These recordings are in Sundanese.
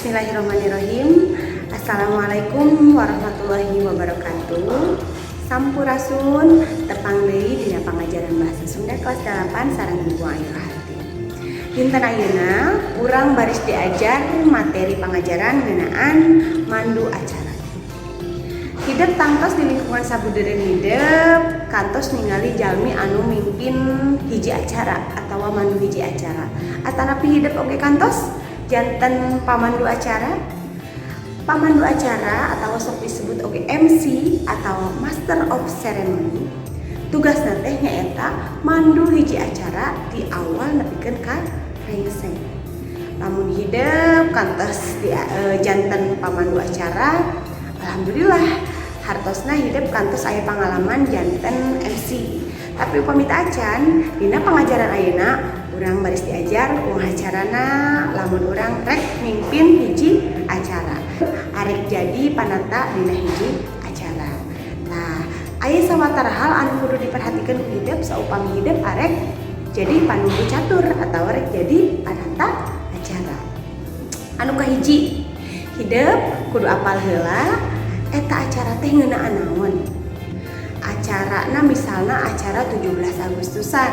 Bismillahirrahmanirrahim. Assalamualaikum warahmatullahi wabarakatuh. Sampurasun tepang deui dina pangajaran bahasa Sunda kelas 8 sareng Ibu Ayu Rahati. Dinten ayeuna urang baris diajar materi pangajaran ngeunaan mandu acara. Hidup tangtos di lingkungan sabudeureun hidup kantos ningali jalmi anu mimpin hiji acara atawa mandu hiji acara. Atanapi hidup oge kantos janten pamandu acara. Pamandu acara atau sok disebut oge MC atau Master of Ceremony. Tugasna teh nyaeta mandu hiji acara di awal nepikeun ka rengseng. Lamun hidup kantos di janten pamandu acara, alhamdulillah hartosna hidup kantos aya pangalaman janten MC. Tapi upami teu acan dina pangajaran ayeuna urang baris diajar kumaha acarana lamun urang rek mimpin hiji acara. Arek jadi panata dina hiji acara. Nah, aya sawatara hal anu kudu diperhatikeun ku hidup saupami hidup arek jadi panunggu catur atau arek jadi panata acara. Anu kahiji, hidup kudu apal heula eta acara teh ngeunaan naon. Acarana misalna acara 17 Agustusan.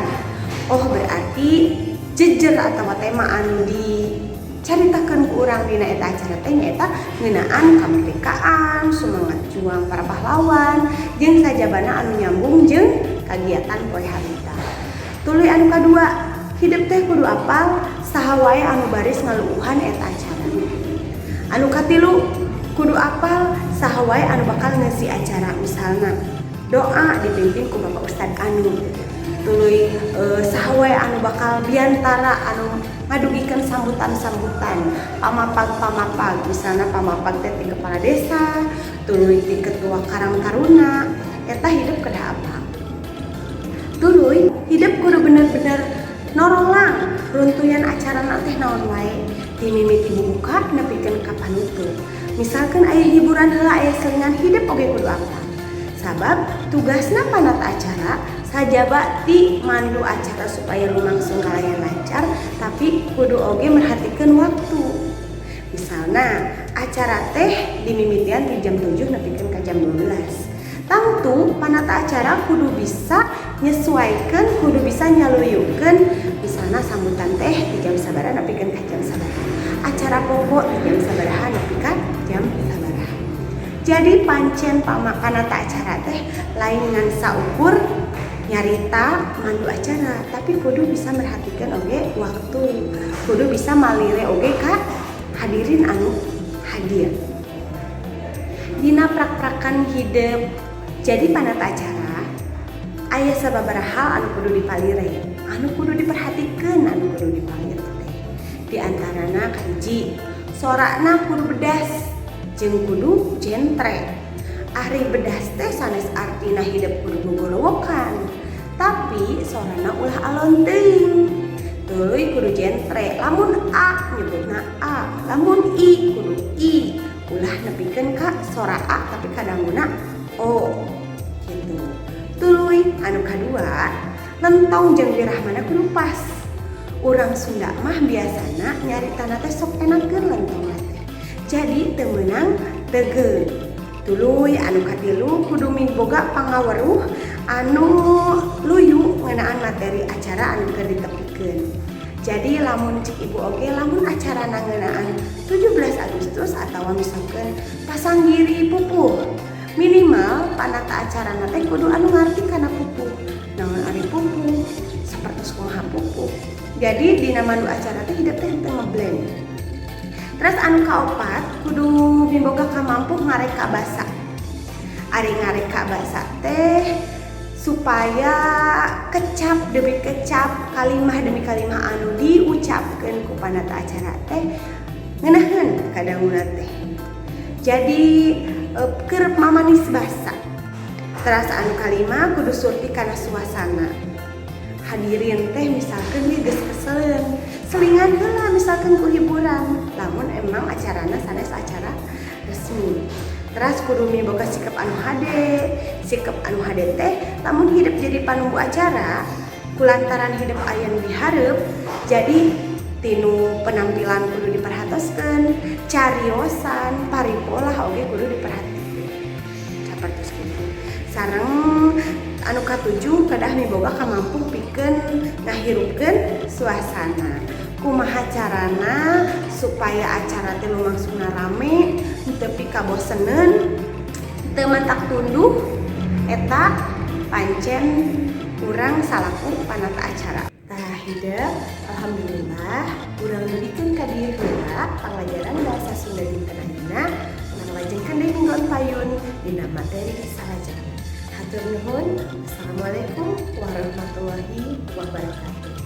Oh berarti jejer atau tema anu dicaritakeun ku urang dina eta acara teh nyaeta ngeunaan kamerdekaan, semangat juang para pahlawan, jeung sajabana anu nyambung jeung kagiatan poe harita. Tuluy anu kadua, hidup teh kudu apal saha wae anu baris ngaluuhan eta acara. Anu katilu, kudu apal saha wae anu bakal ngeusi acara, misalna doa dipimpin ku Bapak Ustad Anu. Tuluy saha wae anu bakal biantara anu ngadugikeun sambutan-sambutan, pamapag-pamapag, misalna pamapag teh ti kepala desa, tuluy ti ketua Karang Taruna, eta hidup kedah apa? Tuluy hidup kudu bener-bener norolang runtuyan acarana teh naon wae, ti mimiti buka nepikeun ka panutup. Misalkan aya hiburan heula aya selingan hidup oge kudu apa? Sabab tugasna panata acara sajaba ti mandu acara supaya lumangsung kalayan lancar, tapi kudu oge merhatikeun waktu. Misalna acara teh dimimitian di jam 7 nepikeun ka jam 12. Tangtu panata acara kudu bisa nyesuaikeun, kudu bisa nyaluyukeun, misalna sambutan teh di jam sabaraha nepikeun ka jam sabaraha. Acara pokok di jam sabaraha nepi ka jam sabaraha. Jadi pancen pamakanata acara teh lain ngan saukur nyarita mandu acara, tapi kudu bisa merhatikan oge waktu, kudu bisa malire oge ka hadirin anu hadir. Dina prak-prakan hidup jadi panata acara aya sababaraha hal anu kudu dipalire, anu kudu diperhatikeun, anu kudu dipalire teh. Di antarana kahiji, sorana kudu bedas jeung kudu jentre. Ari bedas teh sanes artina hidup kudu gogolowokan, tapi sorana ulah alon teuing. Tuluy kudu jentre, lamun A nyebutna A, lamun I kudu I, ulah nepikeun ka sora A tapi kadanguna O gitu. Tuluy anu kadua, lentong jeung birahmana kudu pas. Urang Sunda mah biasana nyaritana teh sok enakeun lentong teh. Jadi teu meunang tegeun. Tuluy anu katilu kudu miboga pangaweruh anu luyu ngeunaan materi acara anu keur ditepikeun. Jadi lamun cik ibu oge lamun acarana ngeunaan 17 Agustus atawa misalkeun pasanggiri pupuh, minimal panata acarana teh kudu anu ngarti kana pupuh. Naon ari pupuh, sapertos kumaha pupuh. Jadi dina mandu acara teh hidup teh teu ngeblend. Terus anu kaopat kudu miboga kamampuh ngareka basa. Ari ngareka basa teh supaya kecap demi kecap, kalimah demi kalimah anu diucapkeun ku panata acara teh ngeunaheun kadanguna teh. Jadi keur mamanis basa. Terus anu kalimah kudu surti kana suasana. Hadirin teh misalkeun ge geus keseleun, selingan heula misalkeun ku hiburan, lamun emang acarana sanes acara resmi. Terus kudu miboga sikap anu hade. Sikap anu hade teh lamun hidup jadi panunggu acara kulantaran hidup aya nu dihareup, jadi tinu penampilan kudu diperhatoskeun, cariosan, paripolah oge kudu diperhatikeun. Sapertos kitu. Sareng anu katujuh kedah miboga kamampu pikeun ngahirupkeun suasana. Kumaha carana supaya acara teh lumangsungna rame, teu kaboseneun, teu mantak tunduh, eta pancen urang salaku panata acara. Tah hideuk, alhamdulillah urang nebikeun ka dieu heula pangajaran bahasa Sunda dinten ayeuna ngalajengkeun deui mingguan payun dina materi salajengna. Hatur nuhun. Assalamualaikum warahmatullahi wabarakatuh.